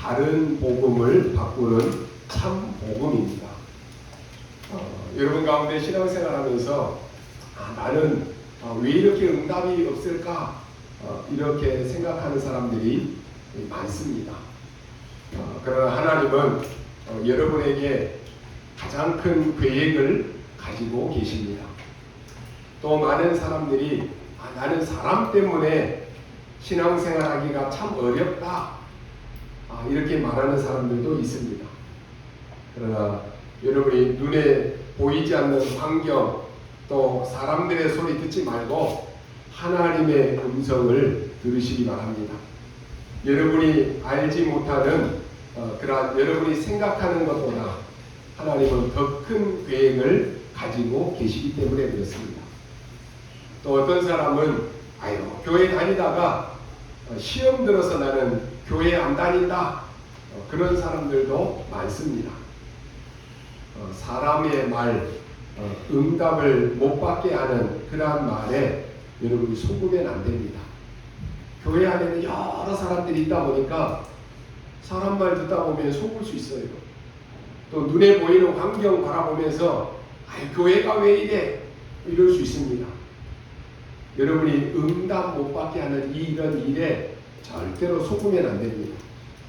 다른 복음을 바꾸는 참 복음입니다. 여러분 가운데 신앙생활하면서 나는 왜 이렇게 응답이 없을까 이렇게 생각하는 사람들이 많습니다. 그러나 하나님은 여러분에게 가장 큰 계획을 가지고 계십니다. 또 많은 사람들이 나는 사람 때문에 신앙생활하기가 참 어렵다 이렇게 말하는 사람들도 있습니다. 그러나 여러분이 눈에 보이지 않는 환경 또 사람들의 소리 듣지 말고 하나님의 음성을 들으시기 바랍니다. 여러분이 알지 못하는 그러한 여러분이 생각하는 것보다 하나님은 더 큰 계획을 가지고 계시기 때문에 그렇습니다. 또 어떤 사람은 교회 다니다가 시험 들어서 나는 교회 안 다닌다 그런 사람들도 많습니다. 사람의 말 응답을 못 받게 하는 그러한 말에 여러분이 속으면 안 됩니다. 교회 안에는 여러 사람들이 있다 보니까 사람 말 듣다 보면 속을 수 있어요. 또 눈에 보이는 환경 바라보면서 교회가 왜 이래? 이럴 수 있습니다. 여러분이 응답 못 받게 하는 이런 일에 절대로 속으면 안 됩니다.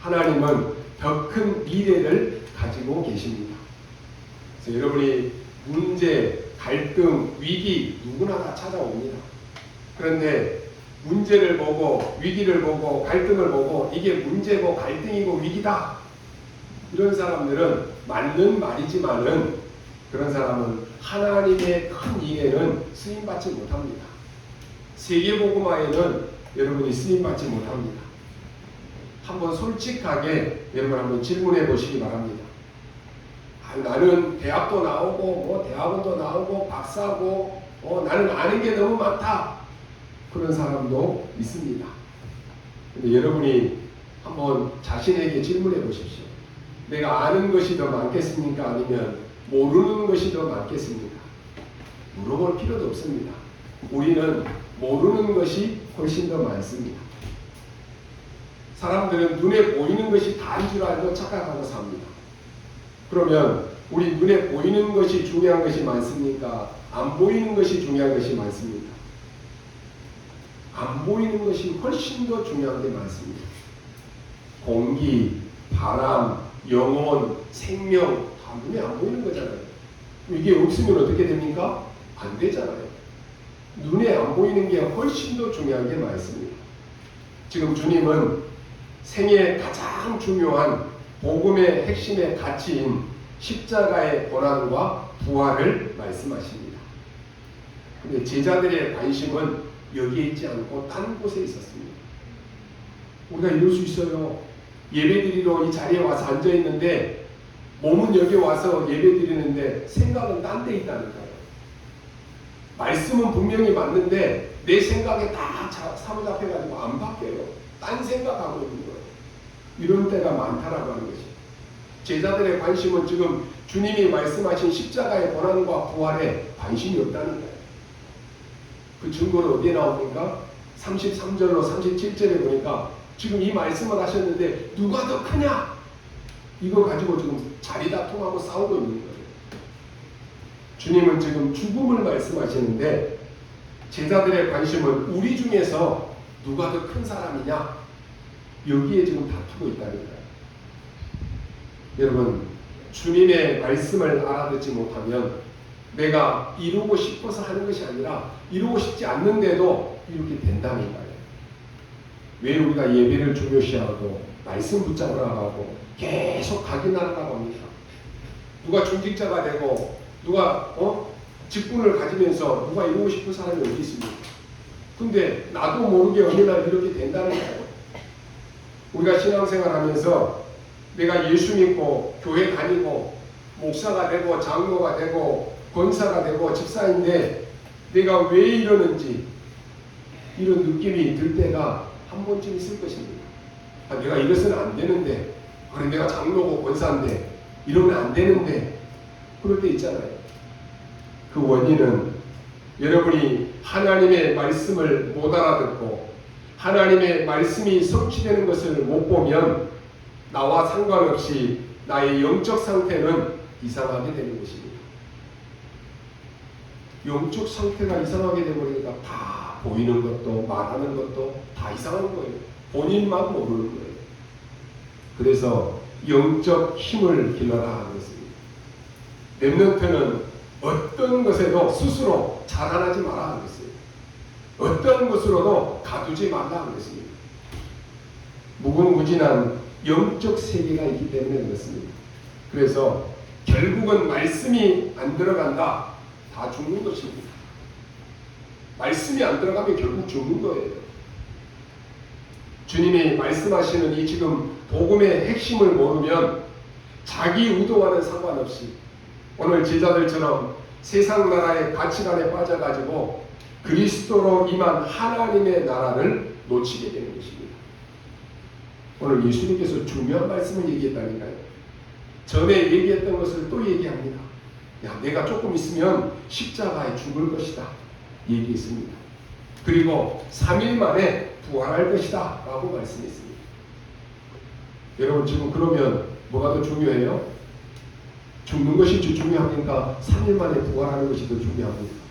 하나님은 더 큰 미래를 가지고 계십니다. 그래서 여러분이 문제, 갈등, 위기 누구나 다 찾아옵니다. 그런데 문제를 보고 위기를 보고 갈등을 보고 이게 문제고 갈등이고 위기다 이런 사람들은 맞는 말이지만은 그런 사람은 하나님의 큰 일에는 쓰임받지 못합니다. 세계복음화에는 여러분이 쓰임받지 못합니다. 한번 솔직하게 여러분 한번 질문해 보시기 바랍니다. 나는 대학도 나오고 대학원도 나오고 박사고 나는 아는 게 너무 많다 그런 사람도 있습니다. 근데 여러분이 한번 자신에게 질문해 보십시오. 내가 아는 것이 더 많겠습니까? 아니면 모르는 것이 더 많겠습니까? 물어볼 필요도 없습니다. 우리는 모르는 것이 훨씬 더 많습니다. 사람들은 눈에 보이는 것이 다인 줄 알고 착각하고 삽니다. 그러면 우리 눈에 보이는 것이 중요한 것이 많습니까? 안 보이는 것이 중요한 것이 많습니까? 안 보이는 것이 훨씬 더 중요한 게 많습니다. 공기, 바람, 영혼, 생명 다 눈에 안 보이는 거잖아요. 이게 없으면 어떻게 됩니까? 안 되잖아요. 눈에 안 보이는 게 훨씬 더 중요한 게 많습니다. 지금 주님은 생애의 가장 중요한 복음의 핵심의 가치인 십자가의 고난과 부활을 말씀하십니다. 근데 제자들의 관심은 여기에 있지 않고 딴 곳에 있었습니다. 우리가 이럴 수 있어요. 예배드리러 이 자리에 와서 앉아있는데 몸은 여기 와서 예배드리는데 생각은 딴 데 있다는 거예요. 말씀은 분명히 맞는데 내 생각에 다 사로잡혀가지고 안 바뀌어요. 딴 생각하고 있는 거예요. 이런 때가 많다라고 하는 것이. 제자들의 관심은 지금 주님이 말씀하신 십자가의 고난과 부활에 관심이 없다는 거예요. 그 증거는 어디에 나옵니까? 33절로 37절에 보니까 지금 이 말씀을 하셨는데 누가 더 크냐? 이거 가지고 지금 자리다툼하고 싸우고 있는 거예요. 주님은 지금 죽음을 말씀하시는데 제자들의 관심은 우리 중에서 누가 더 큰 사람이냐? 여기에 지금 다투고 있다는 거예요. 여러분, 주님의 말씀을 알아듣지 못하면 내가 이루고 싶어서 하는 것이 아니라 이루고 싶지 않는데도 이렇게 된다는 거예요. 왜 우리가 예배를 중요시하고 말씀 붙잡으라고 하고 계속 각인하라고 합니까? 누가 중직자가 되고 누가 직분을 가지면서 누가 이루고 싶은 사람이 어디 있습니까? 근데 나도 모르게 어느 날 이렇게 된다는 거예요. 우리가 신앙생활하면서 내가 예수 믿고 교회 다니고 목사가 되고 장로가 되고 권사가 되고 집사인데 내가 왜 이러는지 이런 느낌이 들 때가 한 번쯤 있을 것입니다. 내가 이래서는 안 되는데 그래 내가 장로고 권사인데 이러면 안 되는데 그럴 때 있잖아요. 그 원인은 여러분이 하나님의 말씀을 못 알아듣고 하나님의 말씀이 성취되는 것을 못 보면 나와 상관없이 나의 영적 상태는 이상하게 되는 것입니다. 영적 상태가 이상하게 되버리니까 다 보이는 것도 말하는 것도 다 이상한 거예요. 본인만 모르는 거예요. 그래서 영적 힘을 길러라 하는 것입니다. 렘넌트는 어떤 것에도 스스로 자라나지 말라 하는 것이에요. 어떤 것으로도 가두지 말라 하는 것입니다. 무궁무진한 영적 세계가 있기 때문에 그렇습니다. 그래서 결국은 말씀이 안 들어간다, 다 죽는 것입니다. 말씀이 안 들어가면 결국 죽는 거예요. 주님이 말씀하시는 이 지금 복음의 핵심을 모르면 자기 의도와는 상관없이 오늘 제자들처럼 세상 나라의 가치관에 빠져가지고 그리스도로 임한 하나님의 나라를 놓치게 되는 것입니다. 오늘 예수님께서 중요한 말씀을 얘기했다니까요. 전에 얘기했던 것을 또 얘기합니다. 야, 내가 조금 있으면 십자가에 죽을 것이다 얘기했습니다. 그리고 3일 만에 부활할 것이다 라고 말씀했습니다. 여러분 지금 그러면 뭐가 더 중요해요? 죽는 것이 중요합니까? 3일 만에 부활하는 것이 더 중요합니까?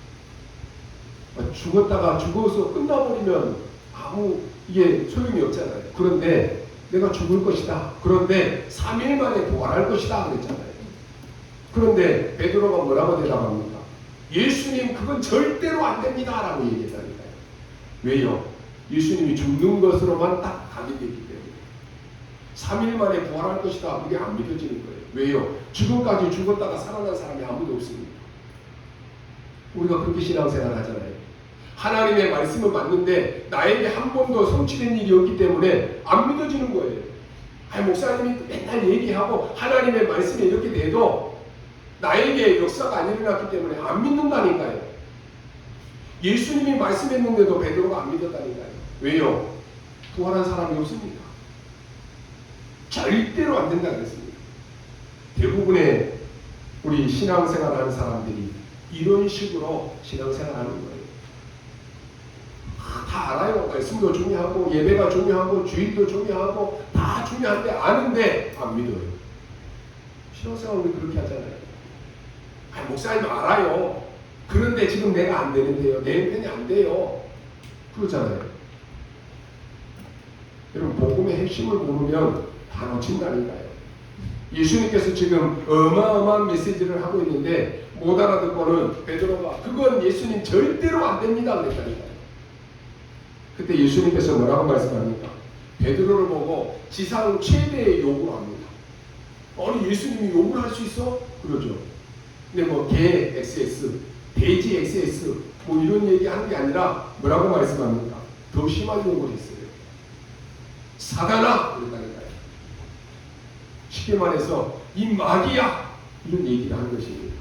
죽었다가 죽어서 끝나버리면 아무 이게 소용이 없잖아요. 그런데 내가 죽을 것이다. 그런데 3일 만에 부활할 것이다 그랬잖아요. 그런데 베드로가 뭐라고 대답합니까? 예수님 그건 절대로 안 됩니다 라고 얘기했다니까요. 왜요? 예수님이 죽는 것으로만 딱 가격했기 때문에 3일 만에 부활할 것이다 그게 안 믿어지는 거예요. 왜요? 지금까지 죽었다가 살아난 사람이 아무도 없습니다. 우리가 그렇게 신앙생활 하잖아요. 하나님의 말씀은 맞는데 나에게 한 번도 성취된 일이 없기 때문에 안 믿어지는 거예요. 아니 목사님이 맨날 얘기하고 하나님의 말씀이 이렇게 돼도 나에게 역사가 안 일어났기 때문에 안 믿는다니까요. 예수님이 말씀했는데도 베드로가 안 믿었다니까요. 왜요? 부활한 사람이 없습니다. 절대로 안 된다 그랬습니다. 대부분의 우리 신앙생활 하는 사람들이 이런 식으로 신앙생활 하는 거예요. 다 알아요. 말씀도 중요하고 예배가 중요하고 주일도 중요하고 다 중요한데 아는데 안 믿어요. 신앙생활 우리 그렇게 하잖아요. 아니, 목사님 알아요. 그런데 지금 내가 안 되는데요. 내 편이 안 돼요. 그러잖아요. 여러분 복음의 핵심을 모르면 다 놓친다니까요. 예수님께서 지금 어마어마한 메시지를 하고 있는데 못 알아듣고는 베드로가 그건 예수님 절대로 안 됩니다 그랬다니까요. 그때 예수님께서 뭐라고 말씀합니까? 베드로를 보고 지상 최대의 요구를 합니다. 아니 예수님이 요구를 할 수 있어? 그러죠. 근데 뭐 개 XS, 돼지 XS 뭐 이런 얘기 하는 게 아니라 뭐라고 말씀합니까? 더 심한 요구를 했어요. 사단아! 그랬다니까요. 쉽게 말해서 이 마귀야! 이런 얘기를 하는 것입니다.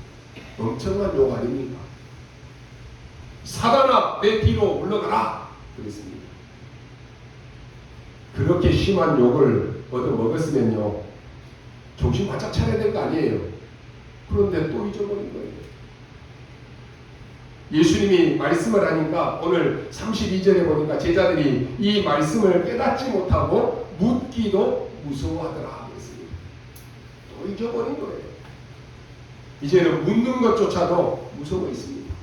엄청난 욕 아닙니까? 사단아 내 뒤로 물러가라! 그랬습니다. 그렇게 심한 욕을 얻어먹었으면요 정신 바짝 차려야 될 거 아니에요. 그런데 또 잊어버린 거예요. 예수님이 말씀을 하니까 오늘 32절에 보니까 제자들이 이 말씀을 깨닫지 못하고 묻기도 무서워하더라 그랬습니다. 또 잊어버린 거예요. 이제는 묻는 것조차도 무서워 있습니다.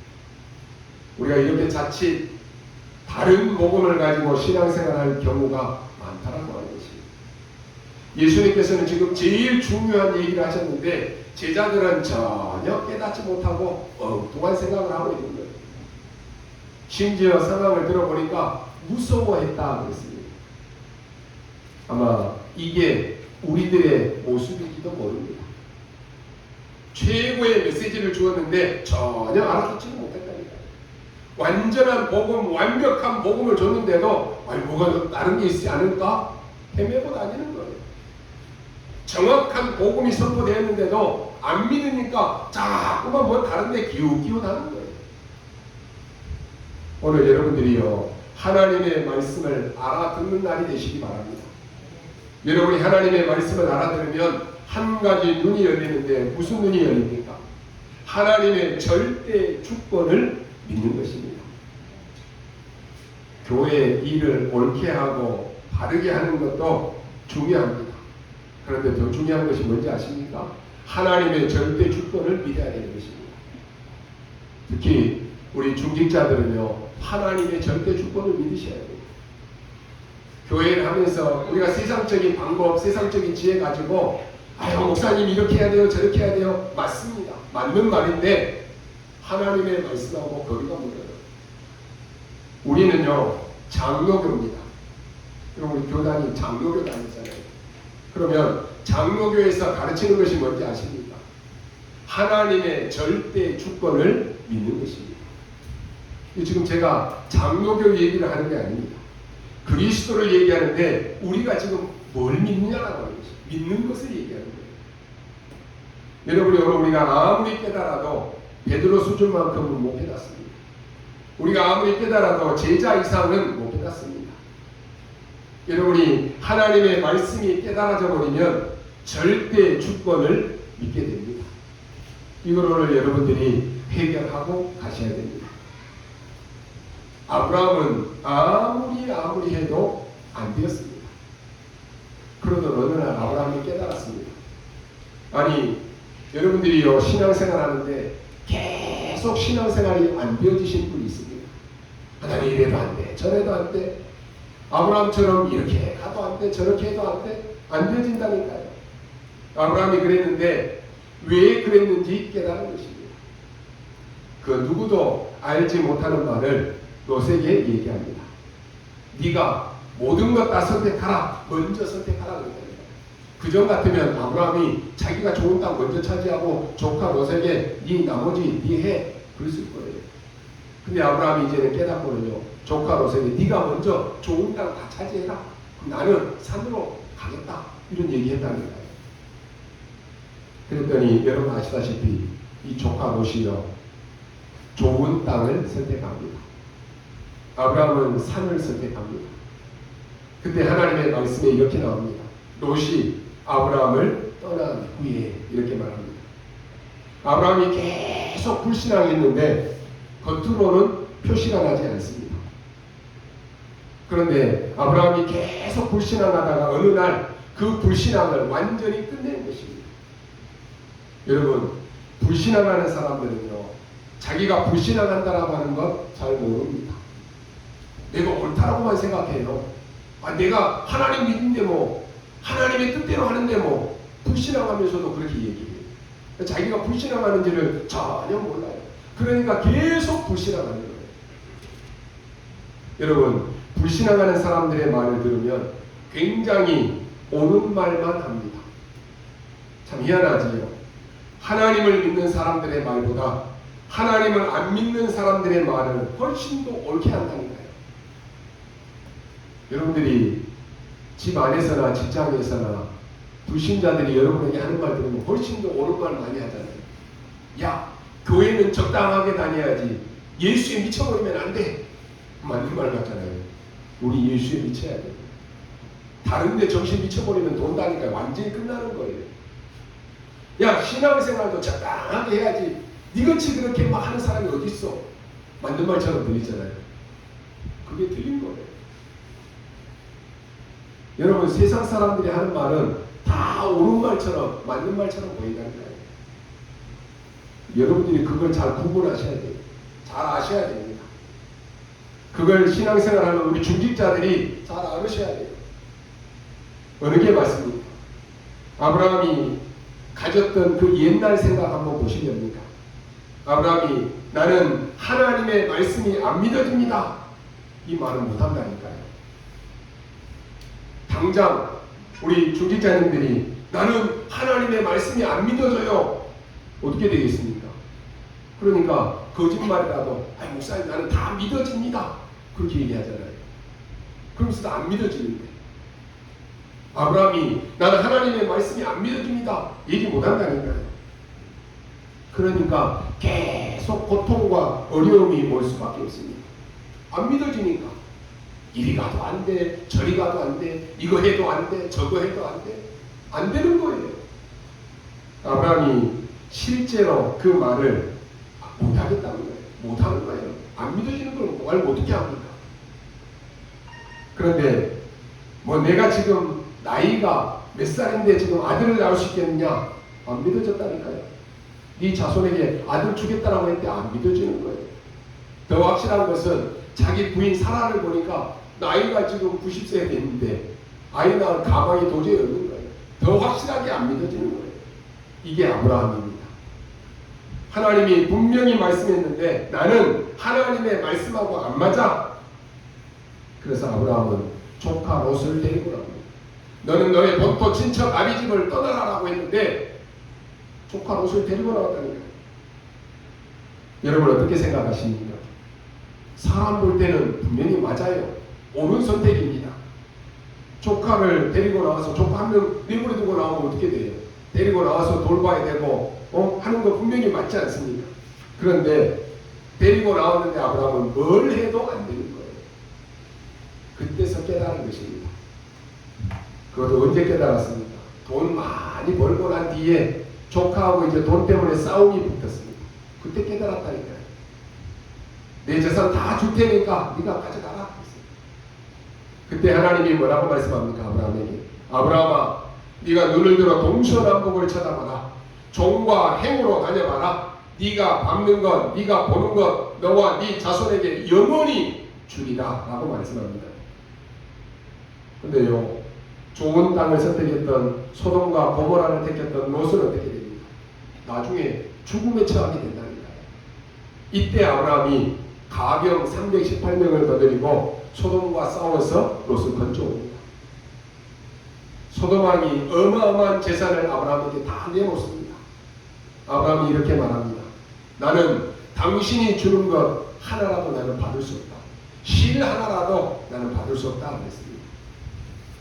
우리가 이렇게 자칫 다른 복음을 가지고 신앙생활할 경우가 많다라고 하는 것입니다. 예수님께서는 지금 제일 중요한 얘기를 하셨는데 제자들은 전혀 깨닫지 못하고 엉뚱한 생각을 하고 있는 거예요. 심지어 상황을 들어보니까 무서워했다 그랬습니다. 아마 이게 우리들의 모습일지도 모릅니다. 최고의 메시지를 주었는데 전혀 알아듣지는 못했다니까요. 완전한 복음, 완벽한 복음을 줬는데도 아니 뭐가 다른 게 있지 않을까? 헤매고 다니는 거예요. 정확한 복음이 선포되었는데도 안 믿으니까 자꾸만 뭐 다른 데 기웃기웃하는 거예요. 오늘 여러분들이요 하나님의 말씀을 알아듣는 날이 되시기 바랍니다. 여러분이 하나님의 말씀을 알아들으면 한 가지 눈이 열리는데 무슨 눈이 열립니까? 하나님의 절대 주권을 믿는 것입니다. 교회의 일을 옳게 하고 바르게 하는 것도 중요합니다. 그런데 더 중요한 것이 뭔지 아십니까? 하나님의 절대 주권을 믿어야 되는 것입니다. 특히 우리 중직자들은요, 하나님의 절대 주권을 믿으셔야 돼요. 교회를 하면서 우리가 세상적인 방법, 세상적인 지혜 가지고 아유 목사님 이렇게 해야 돼요, 저렇게 해야 돼요. 맞습니다. 맞는 말인데 하나님의 말씀하고 거리가 멀어요. 우리는요 장로교입니다. 그럼 우리 교단이 장로교 다니잖아요. 그러면 장로교에서 가르치는 것이 뭔지 아십니까? 하나님의 절대 주권을 믿는 것입니다. 지금 제가 장로교 얘기를 하는 게 아닙니다. 그리스도를 얘기하는데 우리가 지금 뭘 믿느냐라고 하는 것이 믿는 것을 얘기하는 거예요. 여러분이 오늘 우리가 아무리 깨달아도 베드로 수준만큼은 못 깨닫습니다. 우리가 아무리 깨달아도 제자 이상은 못 깨닫습니다. 여러분이 하나님의 말씀이 깨달아져 버리면 절대 주권을 믿게 됩니다. 이걸 오늘 여러분들이 해결하고 가셔야 됩니다. 아브라함은 아무리 해도 안 되었습니다. 그러던 어느 날 아브라함이 깨달았습니다. 아니 여러분들이요 신앙생활 하는데 계속 신앙생활이 안 되어지신 분이 있습니다. 하나님 이래도 안 돼, 저래도 안 돼. 아브라함처럼 이렇게 가도 안 돼, 저렇게 해도 안 돼. 안 되어진다니까요. 아브라함이 그랬는데 왜 그랬는지 깨달은 것입니다. 그 누구도 알지 못하는 말을 롯에게 얘기합니다. 네가 모든 것 다 선택하라. 먼저 선택하라 그랬습니다. 그전 같으면 아브라함이 자기가 좋은 땅 먼저 차지하고 조카 롯에게 네 나머지 네 해 그랬을 거예요. 근데 아브라함이 이제는 깨닫거든요. 조카 롯에게 네가 먼저 좋은 땅 다 차지해라. 나는 산으로 가겠다. 이런 얘기했다는 거예요. 그랬더니 여러분 아시다시피 이 조카 롯이요 좋은 땅을 선택합니다. 아브라함은 산을 선택합니다. 근데 하나님의 말씀에 이렇게 나옵니다. 롯이 아브라함을 떠난 후에 이렇게 말합니다. 아브라함이 계속 불신앙했는데 겉으로는 표시가 나지 않습니다. 그런데 아브라함이 계속 불신앙하다가 어느 날 그 불신앙을 완전히 끝낸 것입니다. 여러분 불신앙하는 사람들은요 자기가 불신앙한다라고 하는 것 잘 모릅니다. 내가 옳다라고만 생각해요. 내가 하나님 믿는데 뭐 하나님의 뜻대로 하는데 뭐 불신앙하면서도 그렇게 얘기해요. 자기가 불신앙하는지를 전혀 몰라요. 그러니까 계속 불신앙하는 거예요. 여러분 불신앙하는 사람들의 말을 들으면 굉장히 옳은 말만 합니다. 참 희한하지요. 하나님을 믿는 사람들의 말보다 하나님을 안 믿는 사람들의 말을 훨씬 더 옳게 한다니까요. 여러분들이 집 안에서나 직장에서나 불신자들이 여러분에게 하는 말 들으면 훨씬 더 옳은 말 많이 하잖아요. 야, 교회는 적당하게 다녀야지. 예수에 미쳐버리면 안 돼. 맞는 말 같잖아요. 우리 예수에 미쳐야 돼요. 다른데 정신 미쳐버리면 돈다니까 완전히 끝나는 거예요. 야, 신앙생활도 적당하게 해야지. 니같이 그렇게 막 하는 사람이 어디 있어? 맞는 말처럼 들리잖아요. 그게 들린 거예요. 여러분 세상 사람들이 하는 말은 다 옳은 말처럼 맞는 말처럼 보인다는 거예요. 여러분들이 그걸 잘 구분하셔야 돼요. 잘 아셔야 됩니다. 그걸 신앙생활하는 우리 중직자들이 잘 알으셔야 돼요. 어느 게 맞습니까? 아브라함이 가졌던 그 옛날 생각 한번 보시렵니까? 아브라함이 나는 하나님의 말씀이 안 믿어집니다. 이 말은 못한다니까요. 당장 우리 중직자님들이 나는 하나님의 말씀이 안 믿어져요. 어떻게 되겠습니까? 그러니까 거짓말이라도 아니 목사님 나는 다 믿어집니다. 그렇게 얘기하잖아요. 그러면서도 안 믿어지는데 아브라함이 나는 하나님의 말씀이 안 믿어집니다. 얘기 못한다니까요. 그러니까 계속 고통과 어려움이 올 수밖에 없습니다. 안 믿어지니까 이리 가도 안 돼, 저리 가도 안 돼, 이거 해도 안 돼, 저거 해도 안 돼. 안 되는 거예요. 아브라함이 실제로 그 말을 못하겠다는 거예요. 못하는 거예요. 안 믿어지는 걸 말 어떻게 합니까? 그런데 뭐 내가 지금 나이가 몇 살인데 지금 아들을 낳을 수 있겠느냐? 안 믿어졌다니까요. 네 자손에게 아들 주겠다라고 했는데 안 믿어지는 거예요. 더 확실한 것은 자기 부인 사라를 보니까 나이가 지금 90세가 됐는데 아이 낳을 가망이 도저히 없는 거예요. 더 확실하게 안 믿어지는 거예요. 이게 아브라함입니다. 하나님이 분명히 말씀했는데 나는 하나님의 말씀하고 안 맞아. 그래서 아브라함은 조카 롯을 데리고 나옵니다. 너는 너의 본토 친척 아비집을 떠나라라고 했는데 조카 롯을 데리고 나왔다니까요. 여러분 어떻게 생각하십니까? 사람 볼 때는 분명히 맞아요. 옳은 선택입니다. 조카를 데리고 나와서 조카 한 명 내버려 두고 나오면 어떻게 돼요? 데리고 나와서 돌봐야 되고 하는 거 분명히 맞지 않습니까? 그런데 데리고 나왔는데 아브라함은 뭘 해도 안 되는 거예요. 그때서 깨달은 것입니다. 그것도 언제 깨달았습니까? 돈 많이 벌고 난 뒤에 조카하고 이제 돈 때문에 싸움이 붙었습니다. 그때 깨달았다니까요. 내 재산 다 줄 테니까 네가 가져가라. 그때 하나님이 뭐라고 말씀합니까? 아브라함에게 아브라함아 네가 눈을 들어 동서남북을 쳐다봐라. 종과 행으로 다녀봐라. 네가 밟는 것, 네가 보는 것 너와 네 자손에게 영원히 주리라 라고 말씀합니다. 근데요 좋은 땅을 선택했던 소돔과 고모라를 택했던 롯은 어떻게 됩니까? 나중에 죽음에 처하게 된다니까요. 이때 아브라함이 가병 318명을 거느리고 소돔과 싸워서 롯을 건져옵니다. 소돔 왕이 어마어마한 재산을 아브라함에게 다 내놓습니다. 아브라함이 이렇게 말합니다. 나는 당신이 주는 것 하나라도 나는 받을 수 없다. 실 하나라도 나는 받을 수 없다 그랬습니다.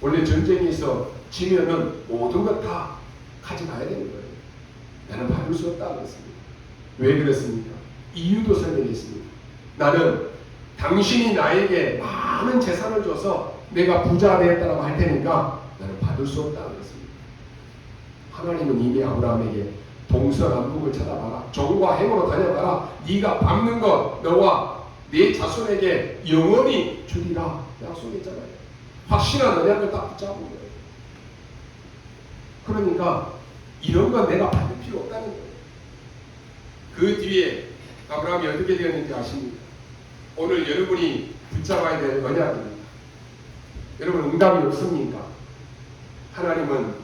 원래 전쟁에서 지면은 모든 것 다 가져가야 되는 거예요. 나는 받을 수 없다 그랬습니다. 왜 그랬습니까? 이유도 설명했습니다. 나는 당신이 나에게 많은 재산을 줘서 내가 부자 되었다고 할 테니까 나는 받을 수 없다 그랬습니다. 하나님은 이미 아브라함에게 동서남북을 찾아봐라. 종과 행으로 다녀봐라. 네가 밟는 것 너와 네 자손에게 영원히 주리라 약속했잖아요. 확실한 언약을 딱 붙잡은 거예요. 그러니까 이런 건 내가 받을 필요 없다는 거예요. 그 뒤에 아브라함이 어떻게 되었는지 아십니까? 오늘 여러분이 붙잡아야 될 언약입니다. 여러분 응답이 없습니까? 하나님은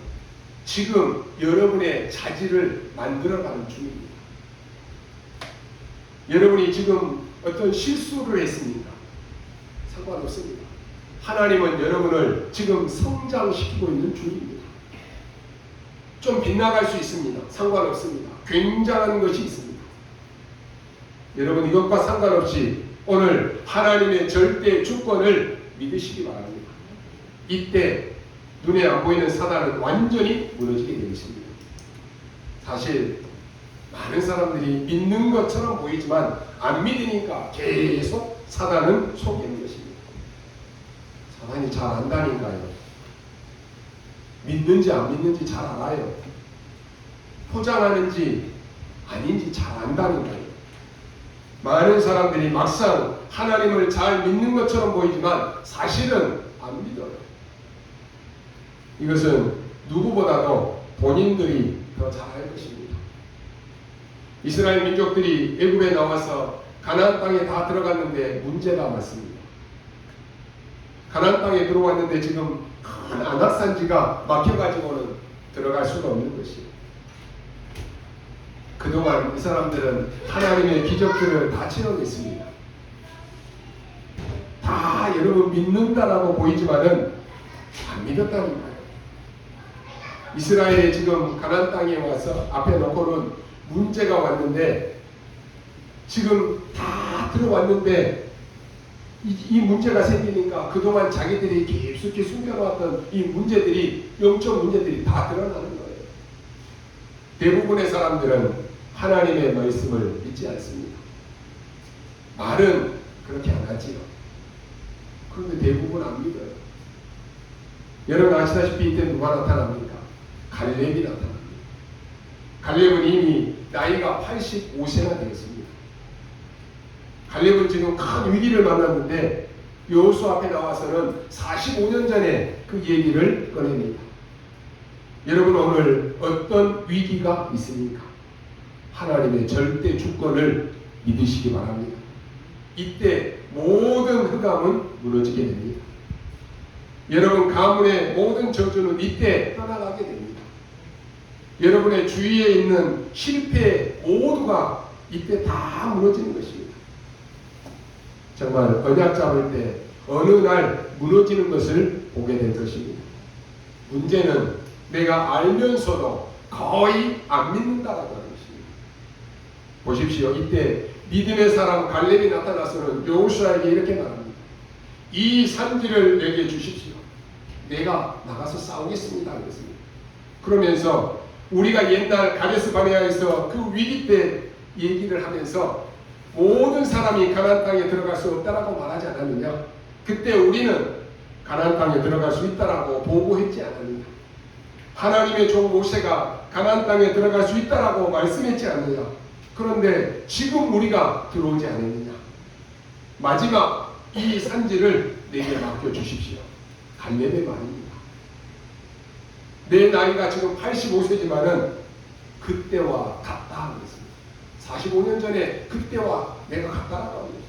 지금 여러분의 자질을 만들어가는 중입니다. 여러분이 지금 어떤 실수를 했습니까? 상관없습니다. 하나님은 여러분을 지금 성장시키고 있는 중입니다. 좀 빗나갈 수 있습니다. 상관없습니다. 굉장한 것이 있습니다. 여러분 이것과 상관없이 오늘 하나님의 절대 주권을 믿으시기 바랍니다. 이때 눈에 안 보이는 사단은 완전히 무너지게 되겠습니다. 사실 많은 사람들이 믿는 것처럼 보이지만 안 믿으니까 계속 사단은 속이는 것입니다. 사단이 잘 안다니까요. 믿는지 안 믿는지 잘 알아요. 포장하는지 아닌지 잘 안다니까요. 많은 사람들이 막상 하나님을 잘 믿는 것처럼 보이지만 사실은 안 믿어요. 이것은 누구보다도 본인들이 더 잘 알 것입니다. 이스라엘 민족들이 애굽에 나와서 가나안 땅에 다 들어갔는데 문제가 많습니다. 가나안 땅에 들어왔는데 지금 큰 안악산지가 막혀가지고는 들어갈 수가 없는 것이에요. 그동안 이 사람들은 하나님의 기적들을 다 체험했습니다. 다 여러분 믿는다라고 보이지만은 안 믿었다는 거예요. 이스라엘이 지금 가나안 땅에 와서 앞에 놓고는 문제가 왔는데 지금 다 들어왔는데 이 문제가 생기니까 그동안 자기들이 깊숙이 숨겨놓았던 이 문제들이 영적 문제들이 다 드러나는 거예요. 대부분의 사람들은 하나님의 말씀을 믿지 않습니다. 말은 그렇게 안 하지요. 그런데 대부분 안 믿어요. 여러분 아시다시피 이때 누가 나타납니까? 갈렙이 나타납니다. 갈렙은 이미 나이가 85세나 되었습니다. 갈렙은 지금 큰 위기를 만났는데 여호수아 앞에 나와서는 45년 전에 그 얘기를 꺼냅니다. 여러분 오늘 어떤 위기가 있습니까? 하나님의 절대 주권을 믿으시기 바랍니다. 이때 모든 흑암은 무너지게 됩니다. 여러분 가문의 모든 저주는 이때 떠나가게 됩니다. 여러분의 주위에 있는 실패 모두가 이때 다 무너지는 것입니다. 정말 언약 잡을 때 어느 날 무너지는 것을 보게 될 것입니다. 문제는 내가 알면서도 거의 안 믿는다라고 하는 것입니다. 보십시오. 이때 믿음의 사람 갈렙이 나타나서는 여호수아에게 이렇게 말합니다. 이 산지를 내게 주십시오. 내가 나가서 싸우겠습니다. 그랬습니다. 그러면서 우리가 옛날 가데스 바네아에서 그 위기 때 얘기를 하면서 모든 사람이 가나안 땅에 들어갈 수 없다라고 말하지 않았느냐? 그때 우리는 가나안 땅에 들어갈 수 있다라고 보고했지 않았느냐? 하나님의 종 모세가 가나안 땅에 들어갈 수 있다라고 말씀했지 않느냐? 그런데 지금 우리가 들어오지 않았느냐? 마지막 이 산지를 내게 맡겨 주십시오. 갈렙의 말입니다. 내 나이가 지금 85세지만은 그때와 같다 그랬습니다. 45년 전에 그때와 내가 같다라고 합니다.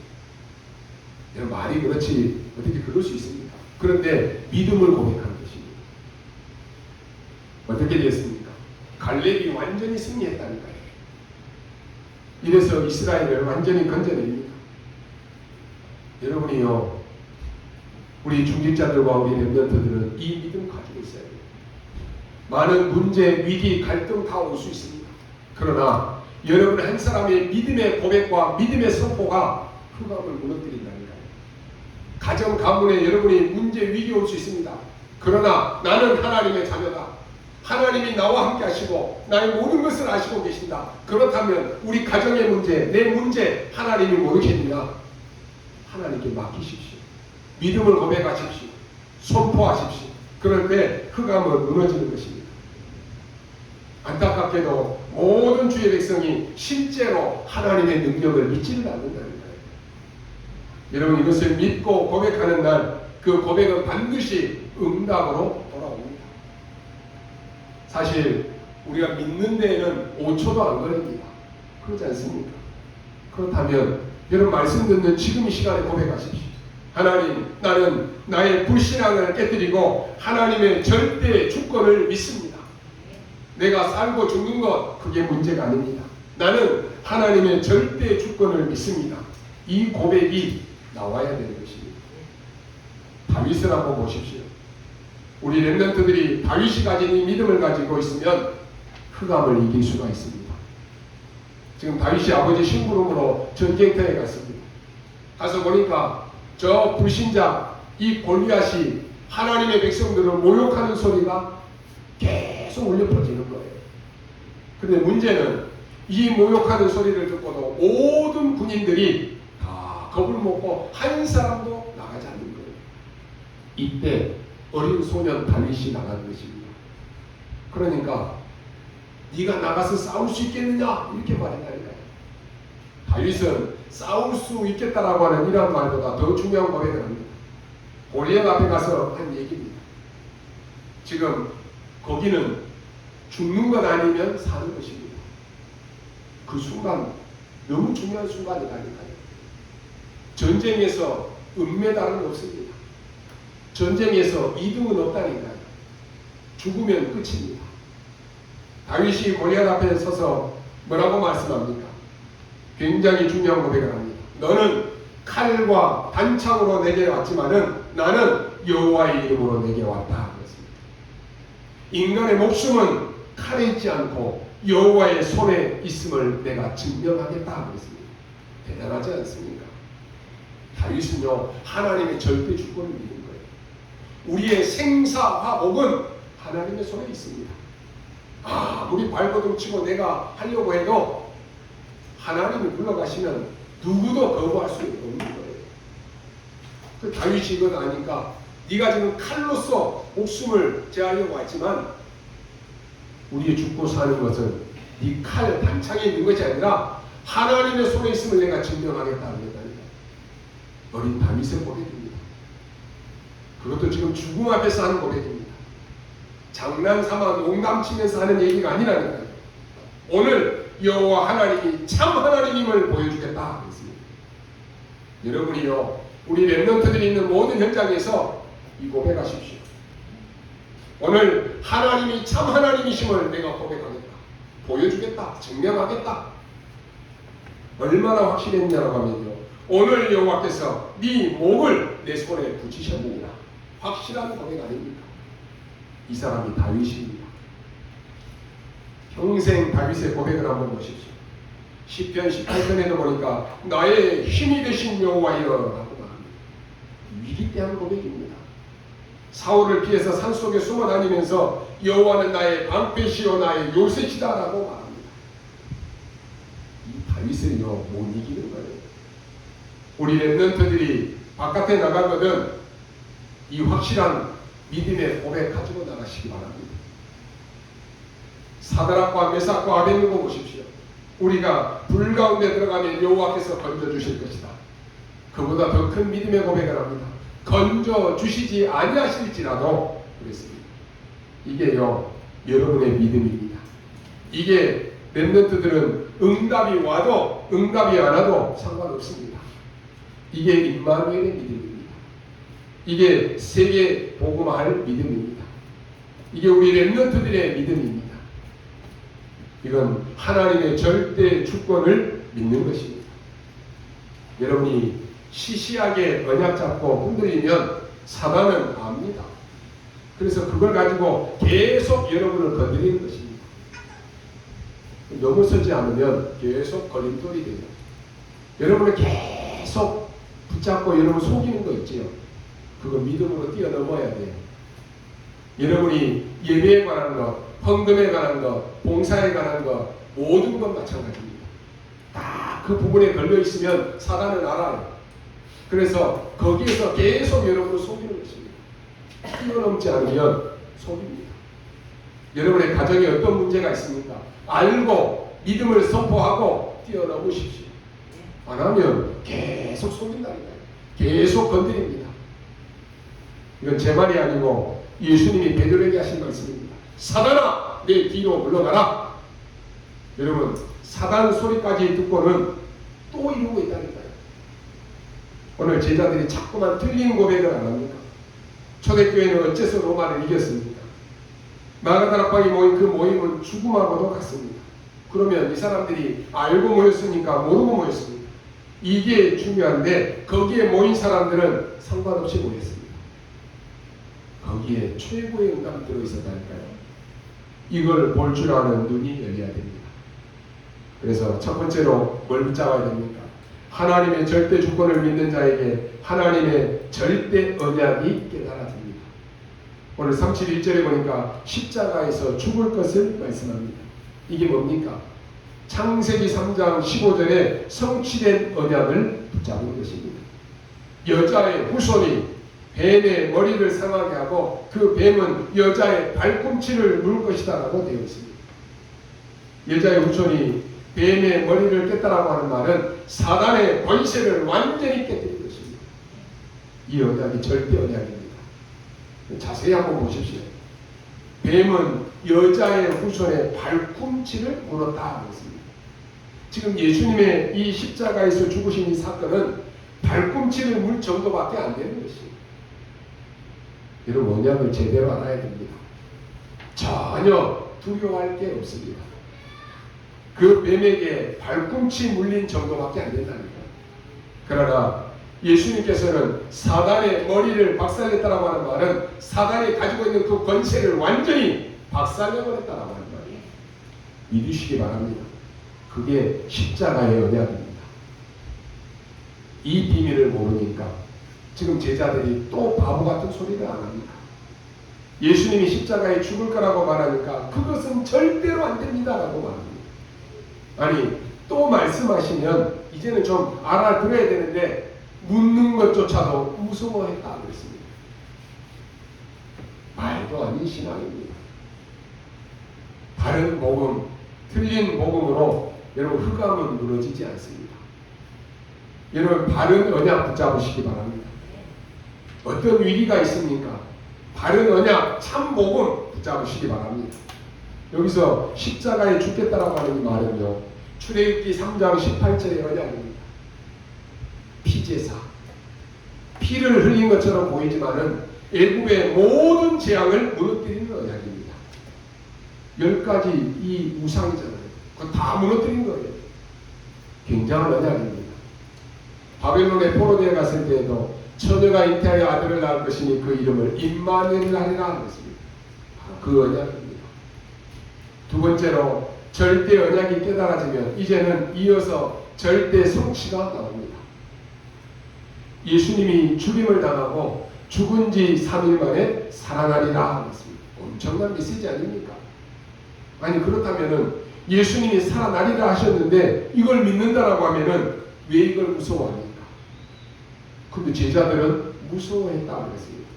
말이 그렇지 어떻게 그럴 수 있습니까? 그런데 믿음을 고백한 것입니다. 어떻게 되었습니까? 갈렙이 완전히 승리했다니까요. 이래서 이스라엘을 완전히 건져냅니다. 여러분이요, 우리 중직자들과 우리 렘넌트들은 이 믿음 가지고 있어야 돼요. 많은 문제, 위기, 갈등 다 올 수 있습니다. 그러나 여러분 한 사람의 믿음의 고백과 믿음의 선포가 흑암을 무너뜨린다니까요. 가정 가문에 여러분이 문제, 위기 올 수 있습니다. 그러나 나는 하나님의 자녀다. 하나님이 나와 함께 하시고 나의 모든 것을 아시고 계신다. 그렇다면 우리 가정의 문제, 내 문제 하나님이 모르겠느냐? 하나님께 맡기십시오. 믿음을 고백하십시오. 선포하십시오. 그럴 때 흑암은 무너지는 것입니다. 안타깝게도 모든 주의 백성이 실제로 하나님의 능력을 믿지를 않는다니까요. 여러분 이것을 믿고 고백하는 날 그 고백은 반드시 응답으로 돌아옵니다. 사실 우리가 믿는 데에는 5초도 안 걸립니다. 그렇지 않습니까? 그렇다면 여러분 말씀 듣는 지금 이 시간에 고백하십시오. 하나님, 나는 나의 불신앙을 깨뜨리고 하나님의 절대 주권을 믿습니다. 내가 살고 죽는 것 그게 문제가 아닙니다. 나는 하나님의 절대 주권을 믿습니다. 이 고백이 나와야 되는 것입니다. 다윗을 한번 보십시오. 우리 렘넌트들이 다윗이 가진 이 믿음을 가지고 있으면 흑암을 이길 수가 있습니다. 지금 다윗이 아버지 심부름으로 전쟁터에 갔습니다. 가서 보니까 저 불신자 이 골리앗이 하나님의 백성들을 모욕하는 소리가 계속 울려 퍼지는 거예요. 그런데 문제는 이 모욕하는 소리를 듣고도 모든 군인들이 다 겁을 먹고 한 사람도 나가지 않는 거예요. 이때 어린 소년 다윗이 나가는 것입니다. 그러니까 네가 나가서 싸울 수 있겠느냐 이렇게 말했다니까요. 다윗은 싸울 수 있겠다라고 하는 이런 말보다 더 중요한 고백을 합니다. 골리앗 앞에 가서 한 얘기입니다. 지금 거기는 죽는 것 아니면 사는 것입니다. 그 순간 너무 중요한 순간이라니까요. 전쟁에서 은메달은 없습니다. 전쟁에서 2등은 없다니까요. 죽으면 끝입니다. 다윗이 골리앗 앞에 서서 뭐라고 말씀합니까? 굉장히 중요한 고백을 합니다. 너는 칼과 단창으로 내게 왔지만은 나는 여호와의 이름으로 내게 왔다. 그랬습니다. 인간의 목숨은 칼에 있지 않고 여호와의 손에 있음을 내가 증명하겠다. 그랬습니다. 대단하지 않습니까? 다윗은요 하나님의 절대 주권을 믿는 거예요. 우리의 생사화복은 하나님의 손에 있습니다. 아무리 발버둥 치고 내가 하려고 해도 하나님이 불러가시면 누구도 거부할 수 없는 거예요. 그 다윗이 이걸 아니까 네가 지금 칼로서 목숨을 제하려고 했지만 우리의 죽고 사는 것은 네 칼 단창에 있는 것이 아니라 하나님의 손에 있음을 내가 증명하겠다 하겠다니까. 어린 다윗의 고백입니다. 그것도 지금 죽음 앞에서 하는 고백입니다. 장난삼아 농담치면서 하는 얘기가 아니라니까요. 오늘 여호와 하나님이 참 하나님임을 보여주겠다 그랬습니다. 여러분이요, 우리 렘넌트들이 있는 모든 현장에서 이 고백하십시오. 오늘 하나님이 참 하나님이심을 내가 고백하겠다, 보여주겠다, 증명하겠다. 얼마나 확실했냐고 하면요, 오늘 여호와께서 네 목을 내 손에 붙이셨느니라. 확실한 고백 아닙니까? 이 사람이 다윗입니다. 평생 다윗의 고백을 한번 보십시오. 시편 18편에도 보니까 나의 힘이 되신 여호와여 라고 말합니다. 위기대한 고백입니다. 사울을 피해서 산속에 숨어 다니면서 여호와는 나의 방패시요 나의 요새시다 라고 말합니다. 이 다윗을요 못 이기는 거예요. 우리 렘넌트들이 바깥에 나가거든 이 확실한 믿음의 고백 가지고 나가시기 바랍니다. 사드락과 메삭과 아벳느고 보십시오. 우리가 불 가운데 들어가면 여호와께서 건져주실 것이다. 그보다 더 큰 믿음의 고백을 합니다. 건져주시지 아니하실지라도 그랬습니다. 이게요 여러분의 믿음입니다. 이게 렘넌트들은 응답이 와도 응답이 안 와도 상관없습니다. 이게 임마누엘의 믿음입니다. 이게 세계 복음화할 믿음입니다. 이게 우리 렘넌트들의 믿음입니다. 이건 하나님의 절대 주권을 믿는 것입니다. 여러분이 시시하게 언약 잡고 흔들리면 사단은 압니다. 그래서 그걸 가지고 계속 여러분을 건드리는 것입니다. 넘어서지 않으면 계속 걸림돌이 돼요. 여러분을 계속 붙잡고 여러분 속이는 거 있지요. 그거 믿음으로 뛰어넘어야 돼요. 여러분이 예배에 관한 것, 헌금에 관한 것, 봉사에 관한 것, 모든 건 마찬가지입니다. 다 그 부분에 걸려 있으면 사단은 알아요. 그래서 거기에서 계속 여러분을 속이는 것입니다. 뛰어넘지 않으면 속입니다. 여러분의 가정에 어떤 문제가 있습니까? 알고 믿음을 선포하고 뛰어넘으십시오. 안 하면 계속 속인다니까요. 계속 건드립니다. 이건 제 말이 아니고 예수님이 베드로에게 하신 말씀입니다. 사단아 내 뒤로 물러가라. 여러분 사단 소리까지 듣고는 또 이루고 있다니까요. 오늘 제자들이 자꾸만 틀린 고백을 안 합니까? 초대교회는 어째서 로마를 이겼습니까? 마가다락방에 모인 그 모임은 죽음하고도 같습니다. 그러면 이 사람들이 알고 모였습니까? 모르고 모였습니까? 이게 중요한데 거기에 모인 사람들은 상관없이 모였습니다. 거기에 최고의 응답이 들어있었다니까요. 이걸 볼 줄 아는 눈이 열려야 됩니다. 그래서 첫 번째로 뭘 붙잡아야 됩니까? 하나님의 절대 주권을 믿는 자에게 하나님의 절대 언약이 깨달아집니다. 오늘 31절에 보니까 십자가에서 죽을 것을 말씀합니다. 이게 뭡니까? 창세기 3장 15절에 성취된 언약을 붙잡은 것입니다. 여자의 후손이 뱀의 머리를 상하게 하고 그 뱀은 여자의 발꿈치를 물 것이다 라고 되어 있습니다. 여자의 후손이 뱀의 머리를 깼다라고 하는 말은 사단의 권세를 완전히 깨뜨린 것입니다. 이 언약이 절대 언약입니다. 자세히 한번 보십시오. 뱀은 여자의 후손의 발꿈치를 물었다 그랬습니다. 지금 예수님의 이 십자가에서 죽으신 이 사건은 발꿈치를 물 정도밖에 안 되는 것입니다. 여러분 언약을 제대로 알아야 됩니다. 전혀 두려워할 게 없습니다. 그 뱀에게 발꿈치 물린 정도밖에 안 된다니까. 그러나 예수님께서는 사단의 머리를 박살냈다라고 하는 말은 사단이 가지고 있는 그 권세를 완전히 박살내버렸다라고 하는 말이에요. 믿으시기 바랍니다. 그게 십자가의 언약입니다. 이 비밀을 모르니까 지금 제자들이 또 바보 같은 소리를 안 합니다. 예수님이 십자가에 죽을 거라고 말하니까 그것은 절대로 안 됩니다라고 말합니다. 아니 또 말씀하시면 이제는 좀 알아들어야 되는데 묻는 것조차도 무서워했다 그랬습니다. 말도 아닌 신앙입니다. 다른 복음, 틀린 복음으로 여러분 흑암은 무너지지 않습니다. 여러분 바른 언약 붙잡으시기 바랍니다. 어떤 위기가 있습니까? 바른 언약, 참 복음 붙잡으시기 바랍니다. 여기서 십자가에 죽겠다라고 하는 이 말은요, 출애굽기 3장 18절의 언약입니다. 피제사, 피를 흘린 것처럼 보이지만은 애굽의 모든 재앙을 무너뜨리는 언약입니다. 10가지 이 우상이잖아요. 그거 다 무너뜨린 거예요. 굉장한 언약입니다. 바벨론에 포로되어 갔을 때에도 처녀가 잉태하여 아들을 낳을 것이니 그 이름을 임마누엘 하리라 하였습니다. 그 언약입니다. 두 번째로 절대 언약이 깨달아지면 이제는 이어서 절대 성취가 나옵니다. 예수님이 죽임을 당하고 죽은 지 3일 만에 살아나리라 하였습니다. 엄청난 메시지 아닙니까? 아니 그렇다면은 예수님이 살아나리라 하셨는데 이걸 믿는다라고 하면은 왜 이걸 무서워합니까? 근데 제자들은 무서워했다고 했습니다.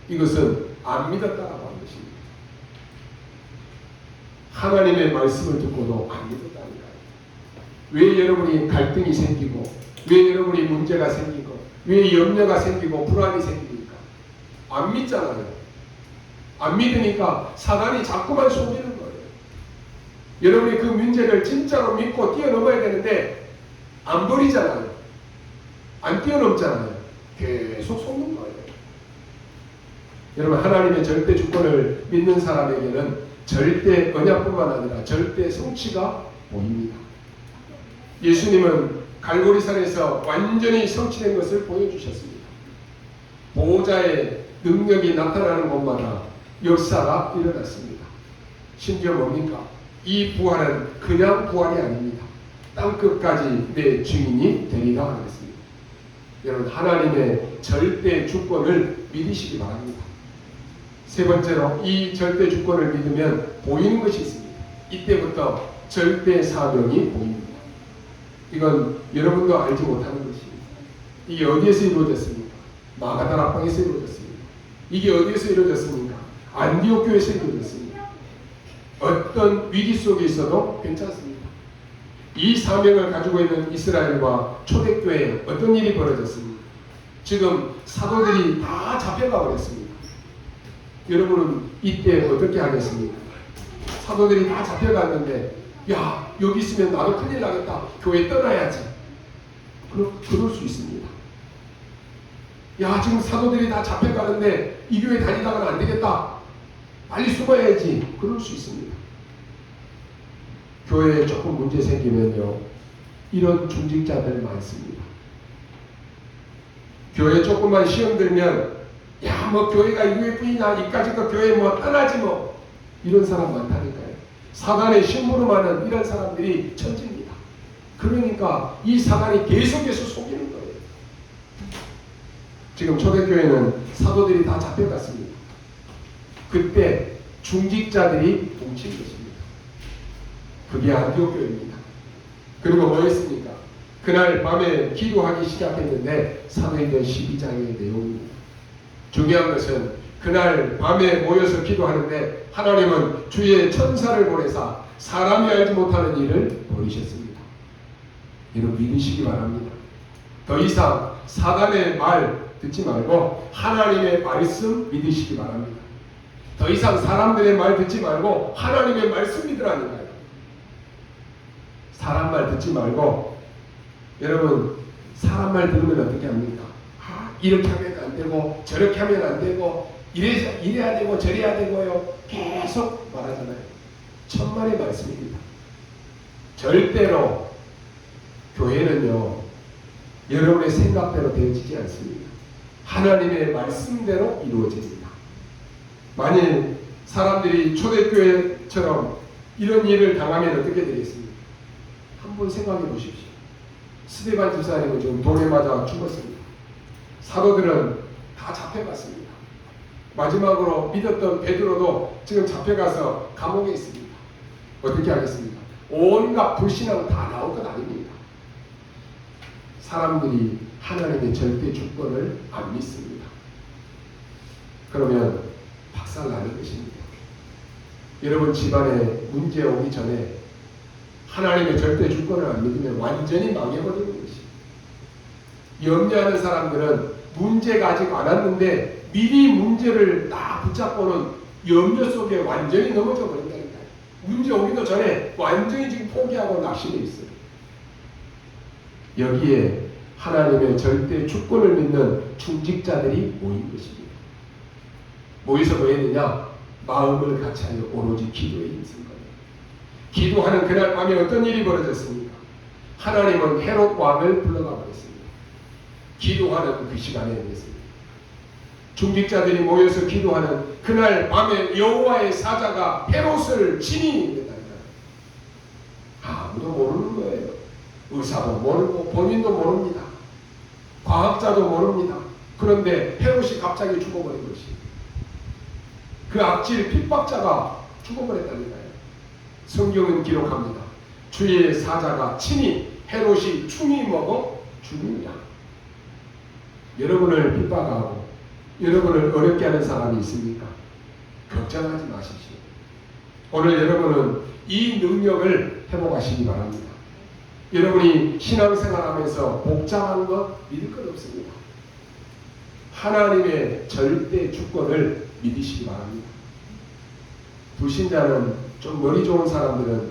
이것은 안 믿었다라고 한 것입니다. 하나님의 말씀을 듣고도 안 믿었다는 거예요. 왜 여러분이 갈등이 생기고, 왜 여러분이 문제가 생기고, 왜 염려가 생기고 불안이 생깁니까? 안 믿잖아요. 안 믿으니까 사단이 자꾸만 속이는 거예요. 여러분이 그 문제를 진짜로 믿고 뛰어넘어야 되는데 안 버리잖아요. 안 뛰어넘잖아요. 계속 속는 거예요. 여러분, 하나님의 절대 주권을 믿는 사람에게는 절대 언약뿐만 아니라 절대 성취가 보입니다. 예수님은 갈보리산에서 완전히 성취된 것을 보여주셨습니다. 보호자의 능력이 나타나는 곳마다 역사가 일어났습니다. 심지어 뭡니까? 이 부활은 그냥 부활이 아닙니다. 땅끝까지 내 증인이 되리라 하였습니다. 여러분, 하나님의 절대 주권을 믿으시기 바랍니다. 세 번째로 이 절대 주권을 믿으면 보이는 것이 있습니다. 이때부터 절대 사명이 보입니다. 이건 여러분도 알지 못하는 것입니다. 이게 어디에서 이루어졌습니까? 마가다락방에서 이루어졌습니다. 이게 어디에서 이루어졌습니까? 안디옥 교회에서 이루어졌습니다. 어떤 위기 속에 있어도 괜찮습니다. 이 사명을 가지고 있는 이스라엘과 초대교회에 어떤 일이 벌어졌습니까? 지금 사도들이 다 잡혀가 버렸습니다. 여러분은 이때 어떻게 하겠습니까? 사도들이 다 잡혀갔는데, 야, 여기 있으면 나도 큰일 나겠다. 교회 떠나야지. 그럴 수 있습니다. 야, 지금 사도들이 다 잡혀가는데 이 교회 다니다가는 안 되겠다. 빨리 숨어야지. 그럴 수 있습니다. 교회에 조금 문제 생기면요, 이런 중직자들 많습니다. 교회 조금만 시험 들면, 야, 뭐 교회가 UF이나 이까짓 거 교회 뭐 떠나지 뭐, 이런 사람 많다니까요. 사단의 심부름 하는 이런 사람들이 천지입니다. 그러니까 이 사단이 계속해서 속이는 거예요. 지금 초대교회는 사도들이 다 잡혀갔습니다. 그때 중직자들이 뭉친 것입니다. 그게 안디옥 교회입니다. 그리고 뭐 했습니까? 그날 밤에 기도하기 시작했는데 사도행전 12장의 내용입니다. 중요한 것은 그날 밤에 모여서 기도하는데 하나님은 주의 천사를 보내사 사람이 알지 못하는 일을 벌이셨습니다. 여러분, 믿으시기 바랍니다. 더 이상 사단의 말 듣지 말고 하나님의 말씀 믿으시기 바랍니다. 더 이상 사람들의 말 듣지 말고 하나님의 말씀 믿으라니까요. 사람 말 듣지 말고, 여러분, 사람 말 들으면 어떻게 합니까? 이렇게 하면 안 되고 저렇게 하면 안 되고 이래야 되고 저래야 되고요. 계속 말하잖아요. 천만의 말씀입니다. 절대로 교회는요, 여러분의 생각대로 되어지지 않습니다. 하나님의 말씀대로 이루어집니다. 만일 사람들이 초대교회처럼 이런 일을 당하면 어떻게 되겠습니까? 한번 생각해 보십시오. 스데반 집사님은 지금 돌에 맞아 죽었습니다. 사도들은 다 잡혀갔습니다. 마지막으로 믿었던 베드로도 지금 잡혀가서 감옥에 있습니다. 어떻게 하겠습니까? 온갖 불신앙 다 나올 것 아닙니다. 사람들이 하나님의 절대 주권을 안 믿습니다. 그러면 박살나는 것입니다. 여러분, 집안에 문제 오기 전에 하나님의 절대 주권을 안 믿으면 완전히 망해버리는 것입니다. 염려하는 사람들은 문제가 아직 안 왔는데 미리 문제를 딱 붙잡고는 염려 속에 완전히 넘어져 버린다니까요. 문제 오기도 전에 완전히 지금 포기하고 낙심해 있어요. 여기에 하나님의 절대 주권을 믿는 중직자들이 모인 것입니다. 모여서 뭐 했느냐? 마음을 같이하여 오로지 기도에 힘쓴 거예요. 기도하는 그날 밤에 어떤 일이 벌어졌습니까? 하나님은 헤롯 왕을 불러가 버렸습니다. 기도하는 그 시간에 있습니다. 중직자들이 모여서 기도하는 그날 밤에 여호와의 사자가 헤롯을 친히 했다니까요. 아무도 모르는 거예요. 의사도 모르고 본인도 모릅니다. 과학자도 모릅니다. 그런데 헤롯이 갑자기 죽어버린 것이 그 악질 핍박자가 죽어버렸다니까요. 성경은 기록합니다. 주의 사자가 친히 헤롯이 충이 먹어 죽느냐. 여러분을 핍박하고 여러분을 어렵게 하는 사람이 있습니까? 걱정하지 마십시오. 오늘 여러분은 이 능력을 회복하시기 바랍니다. 여러분이 신앙생활하면서 복잡한 것 믿을 것 없습니다. 하나님의 절대 주권을 믿으시기 바랍니다. 불신자는 좀 머리 좋은 사람들은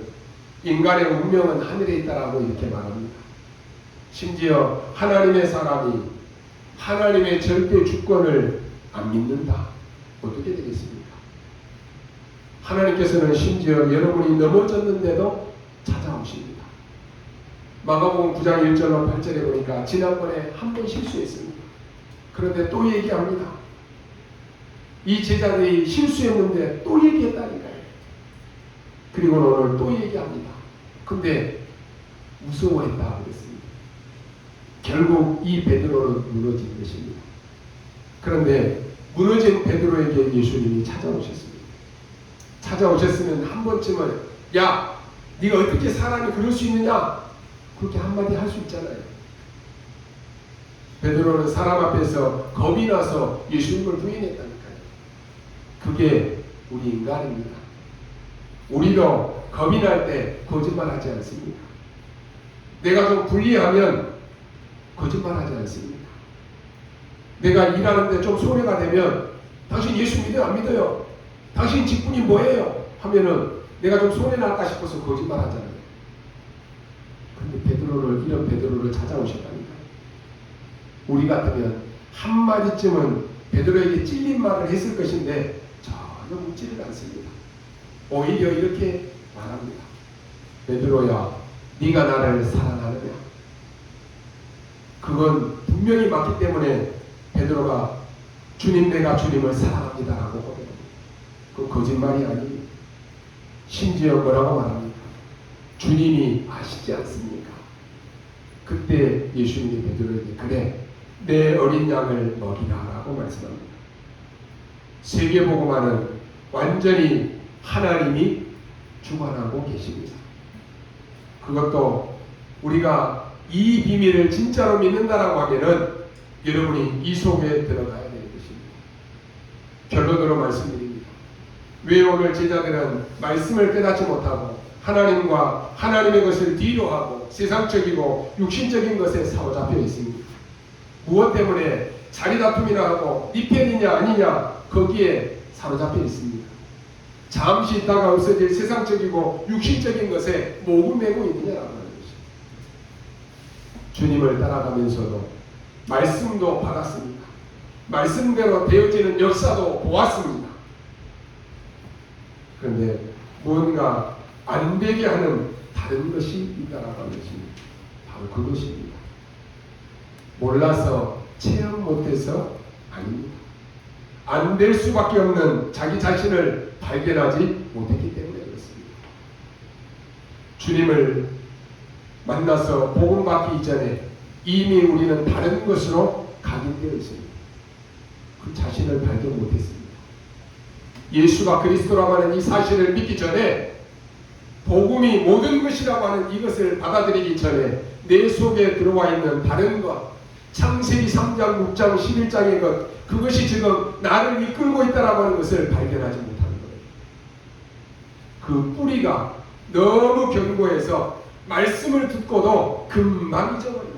인간의 운명은 하늘에 있다라고 이렇게 말합니다. 심지어 하나님의 사람이 하나님의 절대 주권을 안 믿는다. 어떻게 되겠습니까? 하나님께서는 심지어 여러분이 넘어졌는데도 찾아오십니다. 마가복음 9장 1절로 8절에 보니까 지난번에 한 번 실수했습니다. 그런데 또 얘기합니다. 이 제자들이 실수했는데 또 얘기했다니까요. 그리고 오늘 또 얘기합니다. 근데 무서워했다 그랬습니다. 결국 이 베드로는 무너진 것입니다. 그런데 무너진 베드로에게 예수님이 찾아오셨습니다. 찾아오셨으면 한 번쯤은 야, 네가 어떻게 사람이 그럴 수 있느냐? 그렇게 한마디 할 수 있잖아요. 베드로는 사람 앞에서 겁이 나서 예수님을 부인했다니까요. 그게 우리 인간입니다. 우리도 겁이 날 때 거짓말하지 않습니까? 내가 좀 불리하면 거짓말하지 않습니까? 내가 일하는데 좀 손해가 되면 당신 예수 믿어요? 안 믿어요? 당신 직분이 뭐예요? 하면은 내가 좀 손해 날까 싶어서 거짓말하잖아요. 근데 베드로를 이런 베드로를 찾아오셨다니까요. 우리 같으면 한마디쯤은 베드로에게 찔린 말을 했을 것인데 전혀 묻지를 않습니다. 오히려 이렇게 말합니다. 베드로야, 네가 나를 사랑하느냐? 그건 분명히 맞기 때문에 베드로가 주님, 내가 주님을 사랑합니다라고 고백합니다. 그건 거짓말이 아닙니다. 심지어 뭐라고 말합니까? 주님이 아시지 않습니까? 그때 예수님이 베드로에게 그래, 내 어린 양을 먹이라라고 말씀합니다. 세계복음화는 완전히 하나님이 주관하고 계십니다. 그것도 우리가 이 비밀을 진짜로 믿는다라고 하면은 여러분이 이 속에 들어가야 되는 것입니다. 결론으로 말씀드립니다. 왜 오늘 제자들은 말씀을 깨닫지 못하고 하나님과 하나님의 것을 뒤로 하고 세상적이고 육신적인 것에 사로잡혀 있습니다. 무엇 때문에 자리다툼이나 하고 네 편이냐 아니냐 거기에 사로잡혀 있습니다. 잠시 있다가 없어질 세상적이고 육신적인 것에 목을 메고 있느냐라고 하는 것입니다. 주님을 따라가면서도 말씀도 받았습니다. 말씀대로 되어지는 역사도 보았습니다. 그런데 뭔가 안 되게 하는 다른 것이 있다라고 하는 것입니다. 바로 그것입니다. 몰라서 체험 못해서 아닙니다. 안 될 수밖에 없는 자기 자신을 발견하지 못했기 때문에 그렇습니다. 주님을 만나서 복음 받기 이전에 이미 우리는 다른 것으로 각인되어 있습니다. 그 자신을 발견 못했습니다. 예수가 그리스도라고 하는 이 사실을 믿기 전에 복음이 모든 것이라고 하는 이것을 받아들이기 전에 내 속에 들어와 있는 다른 것, 창세기 3장, 6장, 11장의 것, 그것이 지금 나를 이끌고 있다라고 하는 것을 발견하지 못하는 거예요. 그 뿌리가 너무 견고해서 말씀을 듣고도 금방 잊어버립니다.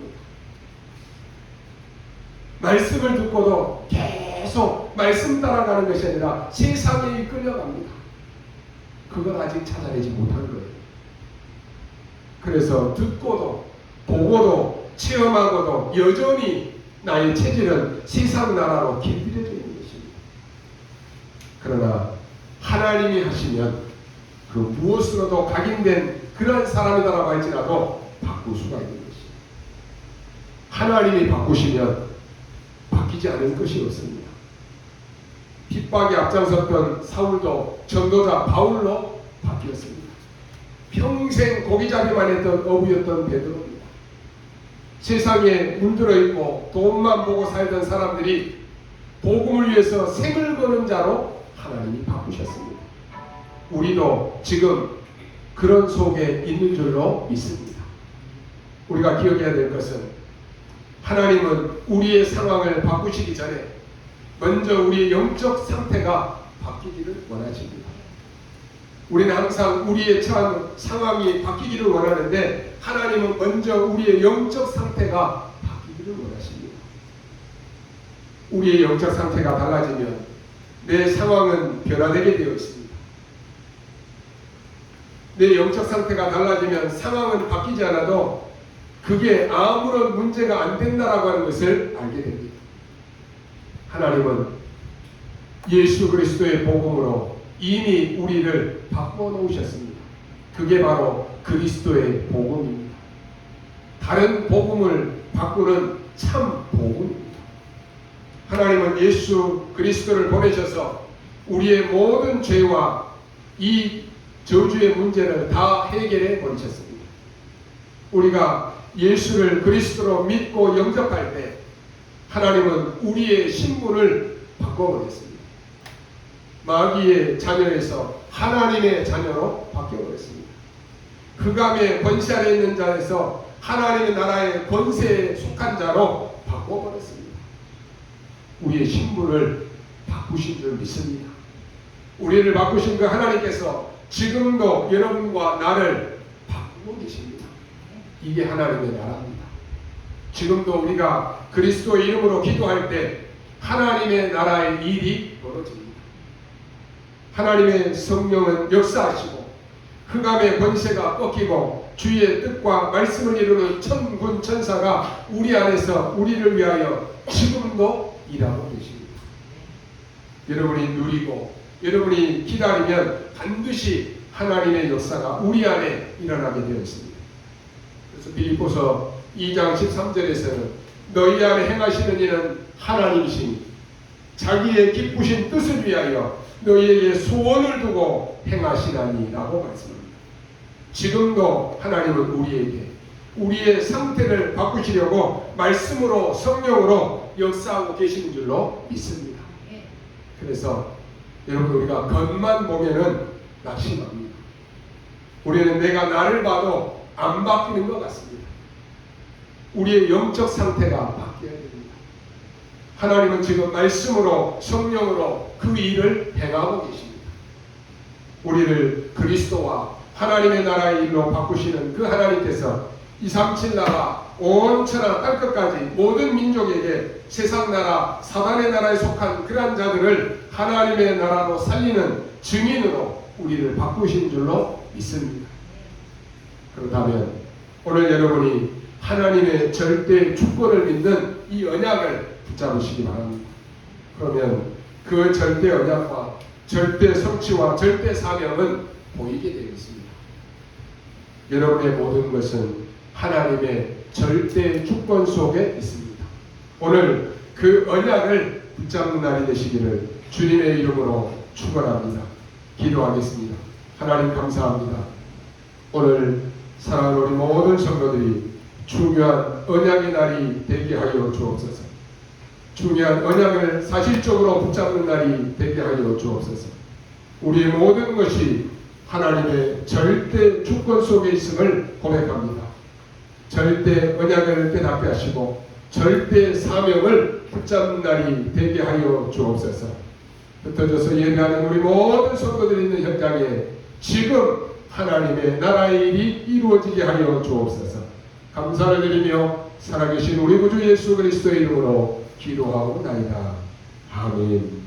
말씀을 듣고도 계속 말씀 따라가는 것이 아니라 세상에 이끌려갑니다. 그걸 아직 찾아내지 못한 거예요. 그래서 듣고도 보고도 체험하고도 여전히 나의 체질은 세상 나라로 길들여져 있는 것입니다. 그러나 하나님이 하시면 그 무엇으로도 각인된 그런 사람이다라고 할지라도 바꿀 수가 있는 것입니다. 하나님이 바꾸시면 바뀌지 않을 것이 없습니다. 핍박에 앞장섰던 사울도 전도자 바울로 바뀌었습니다. 평생 고기잡이만 했던 어부였던 베드로입니다. 세상에 물들어 있고 돈만 보고 살던 사람들이 복음을 위해서 생을 거는 자로 하나님이 바꾸셨습니다. 우리도 지금 그런 속에 있는 줄로 믿습니다. 우리가 기억해야 될 것은 하나님은 우리의 상황을 바꾸시기 전에 먼저 우리의 영적 상태가 바뀌기를 원하십니다. 우리는 항상 우리의 처한 상황이 바뀌기를 원하는데 하나님은 먼저 우리의 영적 상태가 바뀌기를 원하십니다. 우리의 영적 상태가 달라지면 내 상황은 변화되게 되어 있습니다. 내 영적 상태가 달라지면 상황은 바뀌지 않아도 그게 아무런 문제가 안 된다라고 하는 것을 알게 됩니다. 하나님은 예수 그리스도의 복음으로 이미 우리를 바꿔 놓으셨습니다. 그게 바로 그리스도의 복음입니다. 다른 복음을 바꾸는 참 복음입니다. 하나님은 예수 그리스도를 보내셔서 우리의 모든 죄와 이 저주의 문제를 다 해결해 버리셨습니다. 우리가 예수를 그리스도로 믿고 영접할 때 하나님은 우리의 신분을 바꿔버렸습니다. 마귀의 자녀에서 하나님의 자녀로 바뀌어버렸습니다. 흑암의 권세 아래 있는 자에서 하나님의 나라의 권세에 속한 자로 바꿔버렸습니다. 우리의 신분을 바꾸신 줄 믿습니다. 우리를 바꾸신 그 하나님께서 지금도 여러분과 나를 바꾸고 계십니다. 이게 하나님의 나라입니다. 지금도 우리가 그리스도의 이름으로 기도할 때 하나님의 나라의 일이 벌어집니다. 하나님의 성령은 역사하시고 흑암의 권세가 꺾이고 주의 뜻과 말씀을 이루는 천군 천사가 우리 안에서 우리를 위하여 지금도 일하고 계십니다. 여러분이 누리고 여러분이 기다리면 반드시 하나님의 역사가 우리 안에 일어나게 되어 있습니다. 그래서 빌립보서 2장 13절에서는 너희 안에 행하시는 이는 하나님이시니 자기의 기쁘신 뜻을 위하여 너희에게 소원을 두고 행하시나니 라고 말씀합니다. 지금도 하나님은 우리에게 우리의 상태를 바꾸시려고 말씀으로 성령으로 역사하고 계시는 줄로 믿습니다. 그래서 여러분 우리가 겉만 보면은 낙심합니다. 우리는 내가 나를 봐도 안 바뀌는 것 같습니다. 우리의 영적 상태가 바뀌어야 됩니다. 하나님은 지금 말씀으로 성령으로 그 일을 행하고 계십니다. 우리를 그리스도와 하나님의 나라의 일로 바꾸시는 그 하나님께서 237 나라 온 천하 땅끝까지 모든 민족에게 세상 나라 사단의 나라에 속한 그러한 자들을 하나님의 나라로 살리는 증인으로 우리를 바꾸신 줄로 믿습니다. 그렇다면 오늘 여러분이 하나님의 절대 주권을 믿는 이 언약을 붙잡으시기 바랍니다. 그러면 그 절대 언약과 절대 성취와 절대 사명은 보이게 되겠습니다. 여러분의 모든 것은 하나님의 절대 주권 속에 있습니다. 오늘 그 언약을 붙잡는 날이 되시기를 주님의 이름으로 축원합니다. 기도하겠습니다. 하나님 감사합니다. 오늘 사랑하는 우리 모든 성도들이 중요한 언약의 날이 되게 하여 주옵소서. 중요한 언약을 사실적으로 붙잡는 날이 되게 하여 주옵소서. 우리의 모든 것이 하나님의 절대 주권 속에 있음을 고백합니다. 절대 언약을 깨닫게 하시고 절대 사명을 붙잡는 날이 되게 하여 주옵소서. 흩어져서 예배하는 우리 모든 성도들이 있는 현장에 지금 하나님의 나라의 일이 이루어지게 하여 주옵소서. 감사를 드리며 살아계신 우리 구주 예수 그리스도의 이름으로 기도하옵나이다. 아멘.